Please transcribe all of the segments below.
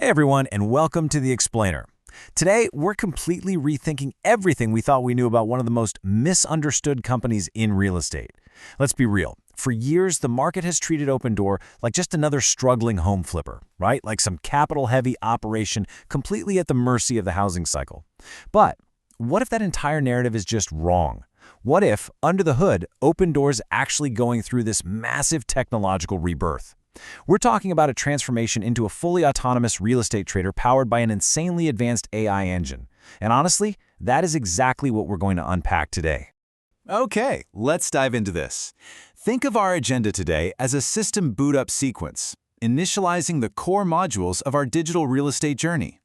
Hey everyone, and welcome to The Explainer. Today, we're completely rethinking everything we thought we knew about one of the most misunderstood companies in real estate. Let's be real. For years, the market has treated Opendoor like just another struggling home flipper, right? Like some capital-heavy operation completely at the mercy of the housing cycle. But what if that entire narrative is just wrong? What if, under the hood, Opendoor is actually going through this massive technological rebirth? We're talking about a transformation into a fully autonomous real estate trader powered by an insanely advanced AI engine. And honestly, that is exactly what we're going to unpack today. Okay, let's dive into this. Think of our agenda today as a system boot-up sequence, initializing the core modules of our digital real estate journey.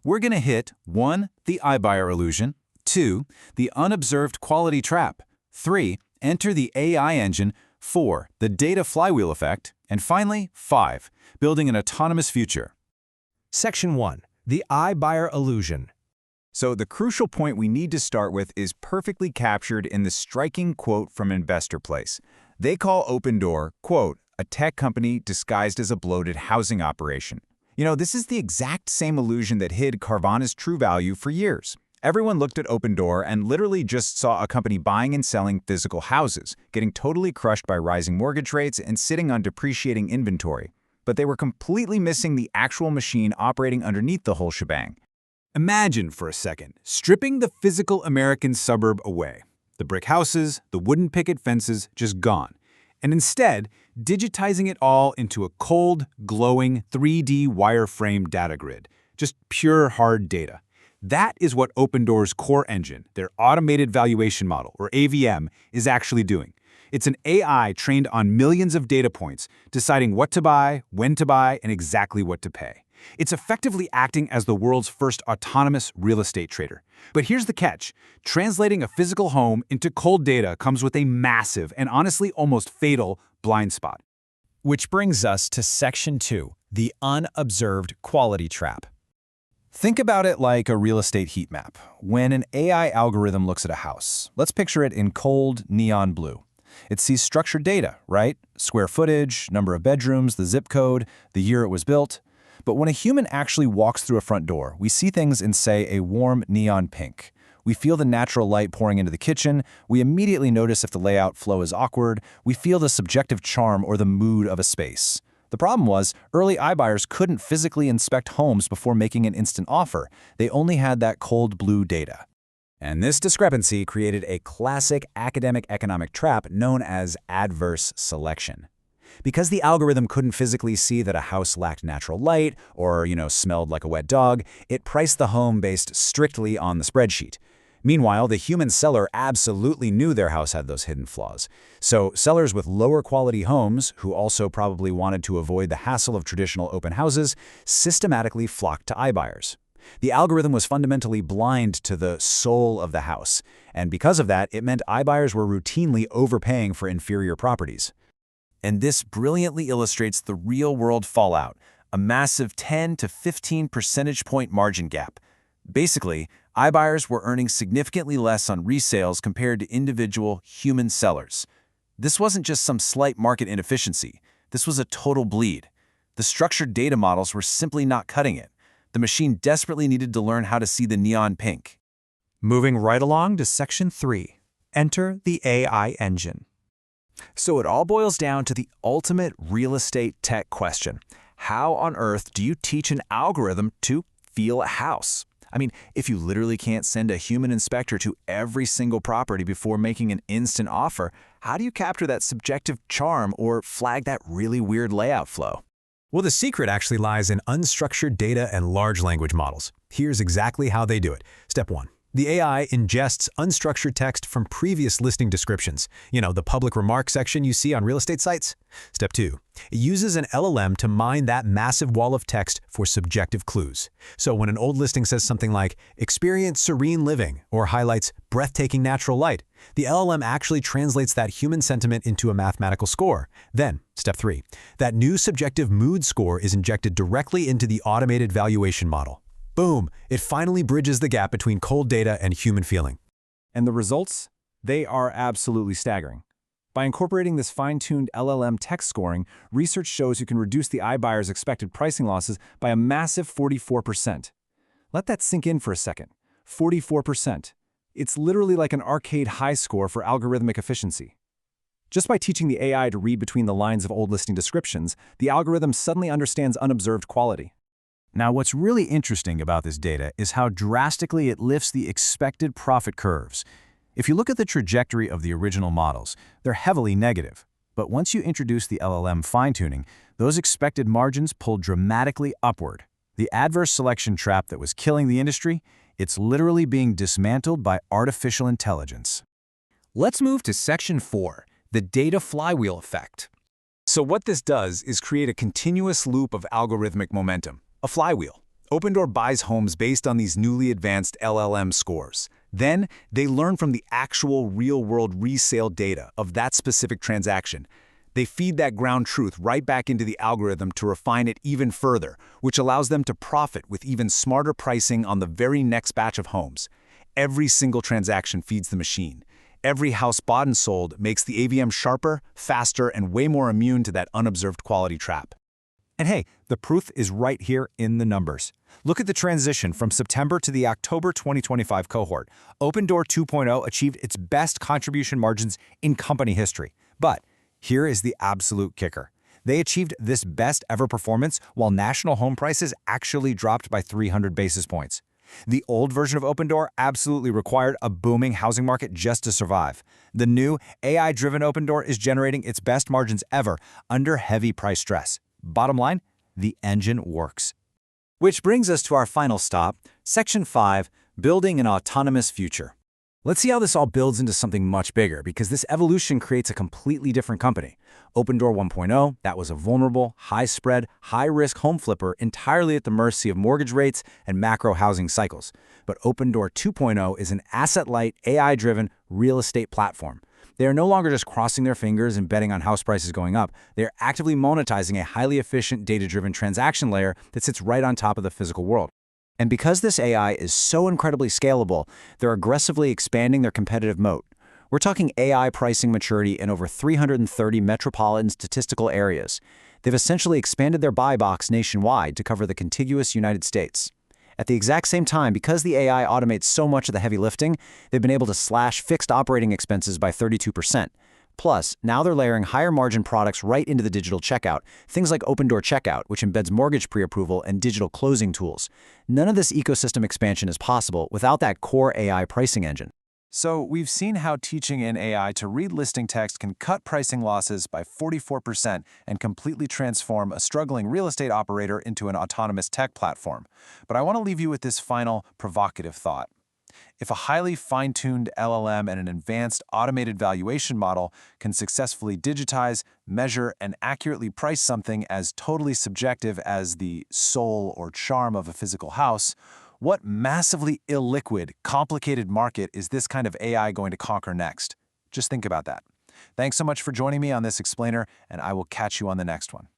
We're going to hit 1. The iBuyer illusion, 2. The unobserved quality trap, 3. Enter the AI engine, 4. The data flywheel effect, and finally, 5. Building an autonomous future. Section 1. The iBuyer illusion. So the crucial point we need to start with is perfectly captured in the striking quote from Investor Place. They call Opendoor, quote, a tech company disguised as a bloated housing operation. You know, this is the exact same illusion that hid Carvana's true value for years. Everyone looked at Opendoor and literally just saw a company buying and selling physical houses, getting totally crushed by rising mortgage rates and sitting on depreciating inventory. But they were completely missing the actual machine operating underneath the whole shebang. Imagine for a second, stripping the physical American suburb away. The brick houses, the wooden picket fences, just gone. And instead, digitizing it all into a cold, glowing 3D wireframe data grid. Just pure hard data. That is what Opendoor's core engine, their Automated Valuation Model, or AVM, is actually doing. It's an AI trained on millions of data points, deciding what to buy, when to buy, and exactly what to pay. It's effectively acting as the world's first autonomous real estate trader. But here's the catch. Translating a physical home into cold data comes with a massive and honestly almost fatal blind spot. Which brings us to Section 2, the unobserved quality trap. Think about it like a real estate heat map. When an AI algorithm looks at a house, let's picture it in cold neon blue. It sees structured data, right? Square footage, number of bedrooms, the zip code, the year it was built. But when a human actually walks through a front door, we see things in, say, a warm neon pink. We feel the natural light pouring into the kitchen. We immediately notice if the layout flow is awkward. We feel the subjective charm or the mood of a space. The problem was, early iBuyers couldn't physically inspect homes before making an instant offer. They only had that cold blue data. And this discrepancy created a classic academic economic trap known as adverse selection. Because the algorithm couldn't physically see that a house lacked natural light or, smelled like a wet dog, it priced the home based strictly on the spreadsheet. Meanwhile, the human seller absolutely knew their house had those hidden flaws. So sellers with lower quality homes, who also probably wanted to avoid the hassle of traditional open houses, systematically flocked to iBuyers. The algorithm was fundamentally blind to the soul of the house, and because of that, it meant iBuyers were routinely overpaying for inferior properties. And this brilliantly illustrates the real-world fallout, a massive 10 to 15 percentage point margin gap. Basically, iBuyers were earning significantly less on resales compared to individual human sellers. This wasn't just some slight market inefficiency. This was a total bleed. The structured data models were simply not cutting it. The machine desperately needed to learn how to see the neon pink. Moving right along to Section 3. Enter the AI engine. So it all boils down to the ultimate real estate tech question. How on earth do you teach an algorithm to feel a house? I mean, if you literally can't send a human inspector to every single property before making an instant offer, how do you capture that subjective charm or flag that really weird layout flow? Well, the secret actually lies in unstructured data and large language models. Here's exactly how they do it. Step 1. The AI ingests unstructured text from previous listing descriptions. The public remarks section you see on real estate sites. Step 2. It uses an LLM to mine that massive wall of text for subjective clues. So when an old listing says something like, "Experience serene living," or highlights breathtaking natural light, the LLM actually translates that human sentiment into a mathematical score. Then, step 3. That new subjective mood score is injected directly into the automated valuation model. Boom! It finally bridges the gap between cold data and human feeling. And the results? They are absolutely staggering. By incorporating this fine-tuned LLM text scoring, research shows you can reduce the iBuyer's expected pricing losses by a massive 44%. Let that sink in for a second. 44%. It's literally like an arcade high score for algorithmic efficiency. Just by teaching the AI to read between the lines of old listing descriptions, the algorithm suddenly understands unobserved quality. Now, what's really interesting about this data is how drastically it lifts the expected profit curves. If you look at the trajectory of the original models, they're heavily negative. But once you introduce the LLM fine-tuning, those expected margins pull dramatically upward. The adverse selection trap that was killing the industry, it's literally being dismantled by artificial intelligence. Let's move to Section 4, the Data Flywheel effect. So what this does is create a continuous loop of algorithmic momentum, a flywheel. Opendoor buys homes based on these newly advanced LLM scores. Then, they learn from the actual real-world resale data of that specific transaction. They feed that ground truth right back into the algorithm to refine it even further, which allows them to profit with even smarter pricing on the very next batch of homes. Every single transaction feeds the machine. Every house bought and sold makes the AVM sharper, faster, and way more immune to that unobserved quality trap. And hey, the proof is right here in the numbers. Look at the transition from September to the October 2025 cohort. Opendoor 2.0 achieved its best contribution margins in company history. But here is the absolute kicker. They achieved this best ever performance while national home prices actually dropped by 300 basis points. The old version of Opendoor absolutely required a booming housing market just to survive. The new AI-driven Opendoor is generating its best margins ever under heavy price stress. Bottom line, the engine works. Which brings us to our final stop, Section 5, Building an Autonomous Future. Let's see how this all builds into something much bigger, because this evolution creates a completely different company. Opendoor 1.0, that was a vulnerable, high-spread, high-risk home flipper entirely at the mercy of mortgage rates and macro housing cycles. But Opendoor 2.0 is an asset-light, AI-driven real estate platform. They are no longer just crossing their fingers and betting on house prices going up. They are actively monetizing a highly efficient data-driven transaction layer that sits right on top of the physical world. And because this AI is so incredibly scalable, they're aggressively expanding their competitive moat. We're talking AI pricing maturity in over 330 metropolitan statistical areas. They've essentially expanded their buy box nationwide to cover the contiguous United States. At the exact same time, because the AI automates so much of the heavy lifting, they've been able to slash fixed operating expenses by 32%. Plus, now they're layering higher margin products right into the digital checkout, things like Opendoor Checkout, which embeds mortgage pre-approval and digital closing tools. None of this ecosystem expansion is possible without that core AI pricing engine. So we've seen how teaching an AI to read listing text can cut pricing losses by 44% and completely transform a struggling real estate operator into an autonomous tech platform. But I want to leave you with this final provocative thought. If a highly fine-tuned LLM and an advanced automated valuation model can successfully digitize, measure, and accurately price something as totally subjective as the soul or charm of a physical house, what massively illiquid, complicated market is this kind of AI going to conquer next? Just think about that. Thanks so much for joining me on this explainer, and I will catch you on the next one.